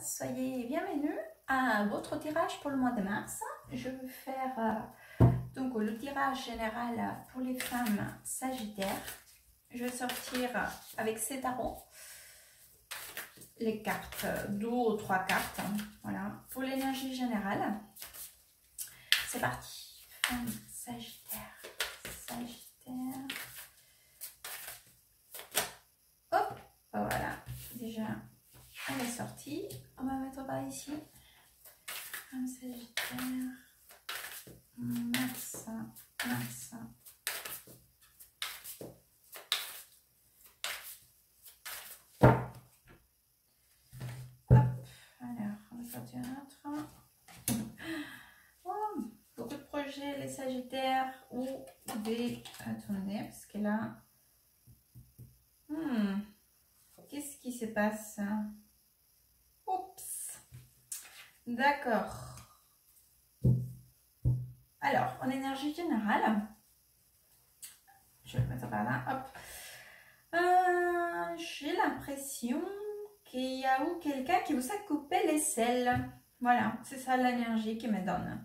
soyez bienvenus à votre tirage pour le mois de mars. Je vais faire donc le tirage général pour les femmes sagittaires. Je vais sortir avec ces tarots les cartes, 2 ou 3 cartes, voilà, pour l'énergie générale. C'est parti. Femmes sagittaires, sagittaire. Hop, voilà, déjà elle est sortie. On va mettre par ici. Femme sagittaire, mars, mars. Hop, alors on va sortir un autre. Oh, beaucoup de projets, les sagittaires ou des... Attendez, parce que là... Qu'est-ce qui se passe? Oups. D'accord. Alors, en énergie générale, je vais le mettre par là. Hop. J'ai l'impression qu'il y a eu quelqu'un qui vous a coupé l'aisselle. Voilà, c'est ça l'énergie qui me donne.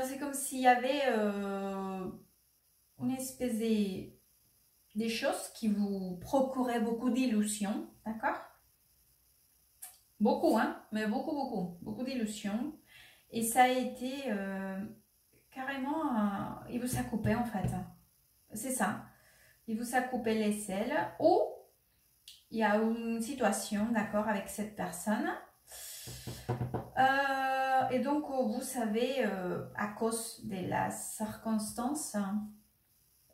C'est comme s'il y avait une espèce des choses qui vous procuraient beaucoup d'illusions, d'accord? Beaucoup, hein, mais beaucoup d'illusions. Et ça a été carrément, il vous a coupé en fait. C'est ça. Il vous a coupé l'aisselle ou il y a une situation, d'accord, avec cette personne. Et donc, vous savez, à cause de la circonstance,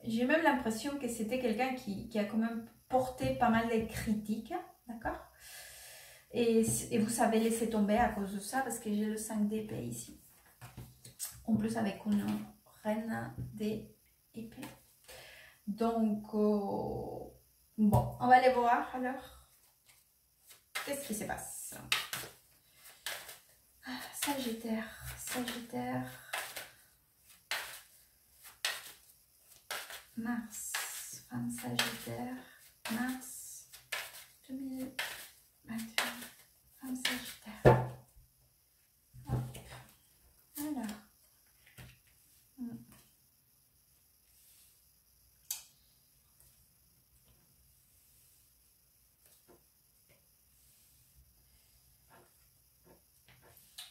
j'ai même l'impression que c'était quelqu'un qui a quand même porté pas mal de critiques, d'accord? Et vous savez laisser tomber à cause de ça, parce que j'ai le 5 d'épée ici. En plus, avec une reine d'épée. Donc, bon, on va aller voir alors. Qu'est-ce qui se passe? Sagittaire, Sagittaire. Mars, femme Sagittaire, mars 2021, femme Sagittaire. Hop. Alors.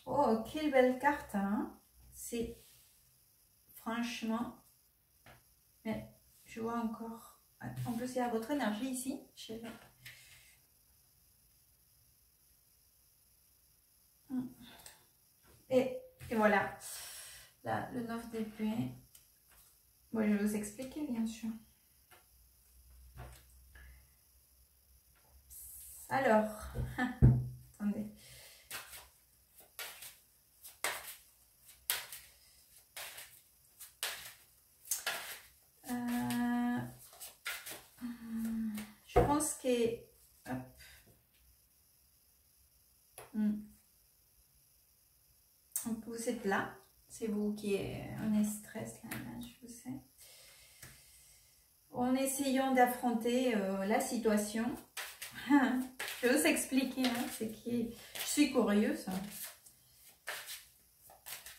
Oh, quelle belle carte, hein? C'est franchement... Mais je vois encore... En plus, il y a votre énergie ici. Et voilà. Là, le 9 d'épée. Bon, je vais vous expliquer, bien sûr. Alors... Attendez. Je pense que... Hop. Vous êtes là. C'est vous qui êtes en stress, là, je vous sais. En essayant d'affronter la situation. Je vais vous expliquer, hein, c'est que je suis curieuse.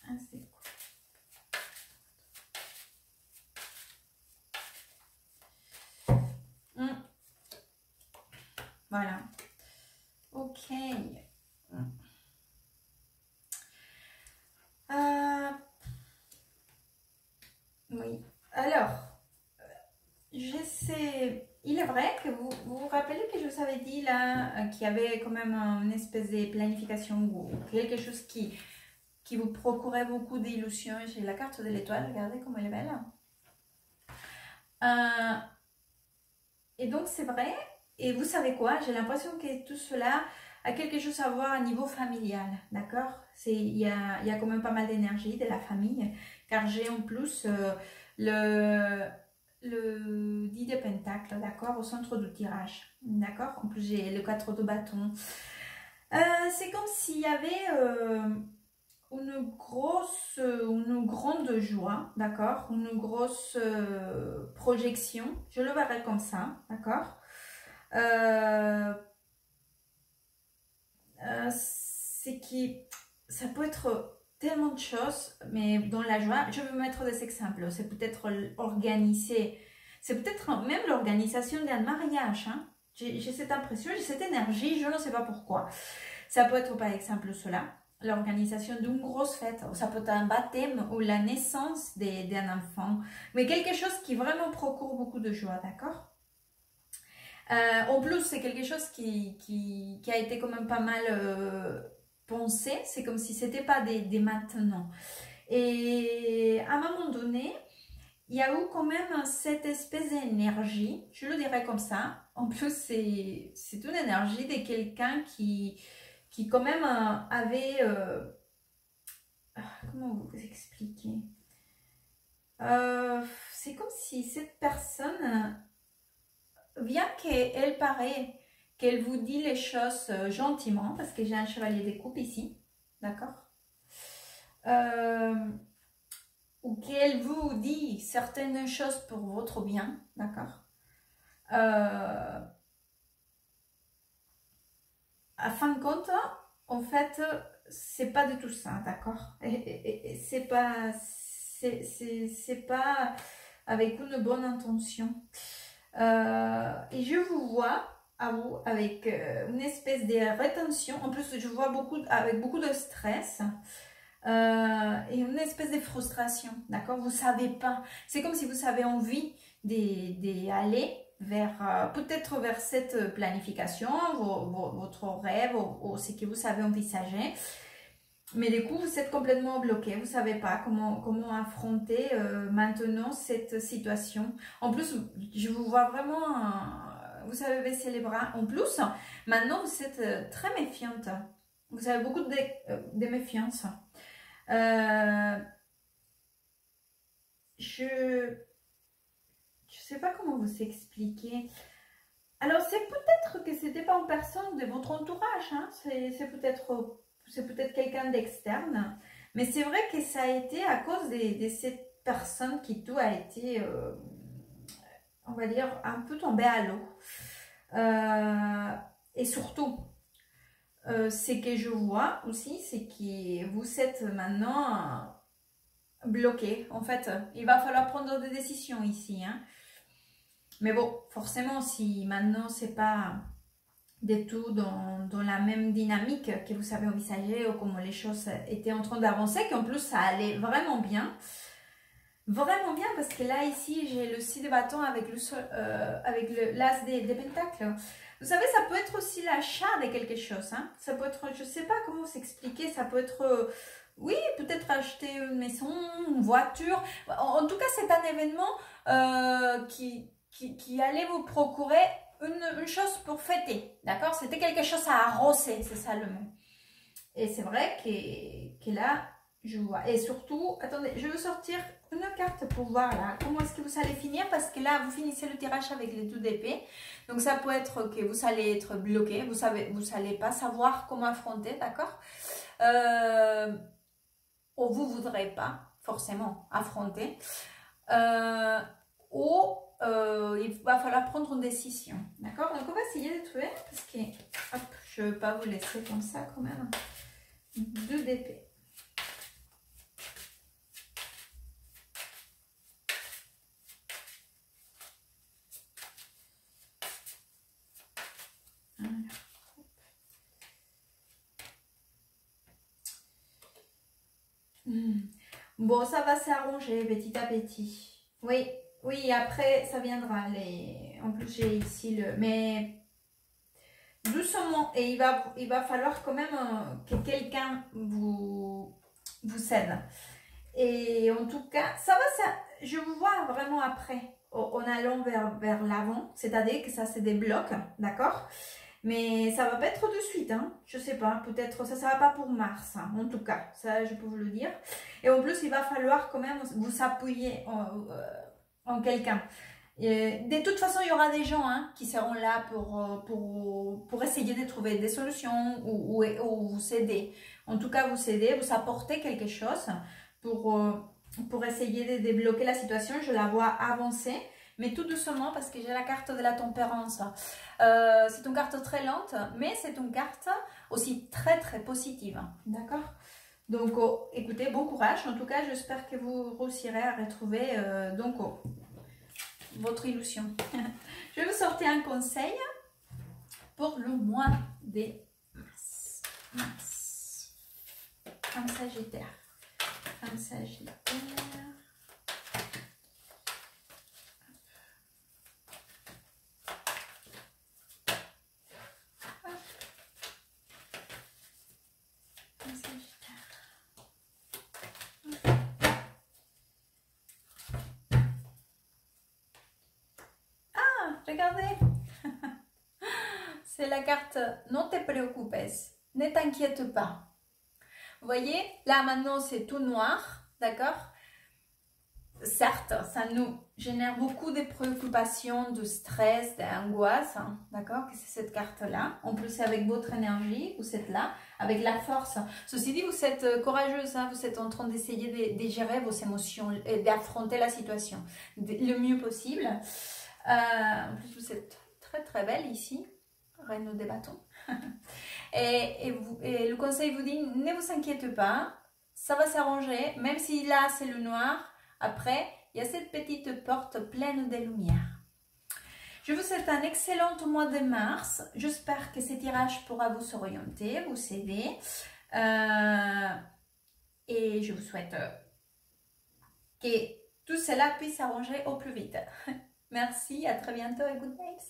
Ah, c'est cool. Voilà. Ok. Oui. Alors, j'essaie. Il est vrai que vous rappelez que je vous avais dit là qu'il y avait quand même une espèce de planification ou quelque chose qui vous procurait beaucoup d'illusions. J'ai la carte de l'étoile, regardez comme elle est belle. Et donc c'est vrai. Et vous savez quoi? J'ai l'impression que tout cela a quelque chose à voir à niveau familial, d'accord? Il y a quand même pas mal d'énergie de la famille, car j'ai en plus le 10 de Pentacle, d'accord, au centre du tirage, d'accord? En plus, j'ai le 4 de bâton. C'est comme s'il y avait une grande joie, d'accord? Une grosse projection, je le verrai comme ça, d'accord? c'est que ça peut être tellement de choses, mais dans la joie, je vais mettre des exemples. C'est peut-être organiser, c'est peut-être même l'organisation d'un mariage. Hein. J'ai cette impression, j'ai cette énergie, je ne sais pas pourquoi. Ça peut être par exemple cela, l'organisation d'une grosse fête. Ça peut être un baptême ou la naissance d'un enfant, mais quelque chose qui vraiment procure beaucoup de joie, d'accord? En plus, c'est quelque chose qui a été quand même pas mal pensé. C'est comme si c'était pas des maintenant. Et à un moment donné, il y a eu quand même cette espèce d'énergie, je le dirais comme ça. En plus, c'est une énergie de quelqu'un qui quand même avait... comment vous expliquer? C'est comme si cette personne, bien qu'elle paraît qu'elle vous dit les choses gentiment, parce que j'ai un chevalier des coupes ici, d'accord? Ou qu'elle vous dit certaines choses pour votre bien, d'accord? À fin de compte, en fait, c'est pas du tout ça, d'accord? Et c'est pas avec une bonne intention. Et je vous vois à vous avec une espèce de rétention. En plus, je vois avec beaucoup de stress. Et une espèce de frustration, d'accord? Vous savez pas. C'est comme si vous avez envie d'aller vers, peut-être vers cette planification, votre rêve ou ce que vous avez envisagé. Mais du coup, vous êtes complètement bloqué. Vous ne savez pas comment affronter maintenant cette situation. En plus, je vous vois vraiment, vous savez baisser les bras. En plus, maintenant, vous êtes très méfiante. Vous avez beaucoup de méfiance. Je sais pas comment vous expliquer. Alors, c'est peut-être que c'était pas en personne de votre entourage. Hein. C'est peut-être quelqu'un d'externe. Mais c'est vrai que ça a été à cause de cette personne qui tout a été, on va dire, un peu tombé à l'eau. Et surtout, ce que je vois aussi, c'est que vous êtes maintenant bloqué. En fait, il va falloir prendre des décisions ici. Hein. Mais bon, forcément, si maintenant, c'est pas du tout dans la même dynamique que vous savez envisager ou comment les choses étaient en train d'avancer, qu'en plus, ça allait vraiment bien. Vraiment bien, parce que là, ici, j'ai le 6 de bâton avec l'as des pentacles. Vous savez, ça peut être aussi l'achat de quelque chose. Hein. Ça peut être, je sais pas comment s'expliquer, ça peut être, oui, peut-être acheter une maison, une voiture. En tout cas, c'est un événement qui allait vous procurer une chose pour fêter. D'accord? C'était quelque chose à arroser, c'est ça le mot. Et c'est vrai que là, je vois. Et surtout, attendez, je vais sortir une carte pour voir là comment est-ce que vous allez finir, parce que là vous finissez le tirage avec les 2 d'épée, donc ça peut être que vous allez être bloqué, vous allez pas savoir comment affronter, d'accord, ou vous voudrez pas forcément affronter, ou il va falloir prendre une décision, d'accord. Donc on va essayer de trouver, parce que hop, je ne veux pas vous laisser comme ça quand même. 2 d'épée. Bon, ça va s'arranger petit à petit. Oui, oui, après, ça viendra. En plus, j'ai ici le... Mais doucement. Et il va falloir quand même que quelqu'un vous cède. Et en tout cas, ça va, je vous vois vraiment après, en allant vers l'avant. C'est-à-dire que ça se débloque, d'accord? Mais ça va pas être de suite, hein. Je sais pas, peut-être ça va pas pour mars, hein, en tout cas, ça je peux vous le dire. Et en plus, il va falloir quand même vous appuyer en quelqu'un. De toute façon, il y aura des gens hein, qui seront là pour essayer de trouver des solutions ou vous aider. En tout cas, vous aider, vous apporter quelque chose pour essayer de débloquer la situation. Je la vois avancer. mais tout doucement parce que j'ai la carte de la tempérance. C'est une carte très lente, mais c'est une carte aussi très très positive. D'accord? Donc, écoutez, bon courage. En tout cas, j'espère que vous réussirez à retrouver votre illusion. Je vais vous sortir un conseil pour le mois des mars. Un Sagittaire. Un Sagittaire. Un Sagittaire. Ah, regardez. C'est la carte « Ne te préoccupes, ne t'inquiète pas ». Vous voyez, là maintenant c'est tout noir, d'accord? Certes, ça nous génère beaucoup de préoccupations, de stress, d'angoisse, hein, d'accord? C'est cette carte-là. En plus, c'est avec votre énergie, vous êtes là, avec la force. Ceci dit, vous êtes courageuse, hein, vous êtes en train d'essayer de gérer vos émotions et d'affronter la situation le mieux possible. En plus, vous êtes très très belle ici. Reine des bâtons. et le conseil vous dit, ne vous inquiétez pas, ça va s'arranger, même si là c'est le noir, après il y a cette petite porte pleine de lumière. Je vous souhaite un excellent mois de mars, j'espère que ce tirage pourra vous orienter, vous aider, et je vous souhaite que tout cela puisse s'arranger au plus vite. Merci, à très bientôt et good night.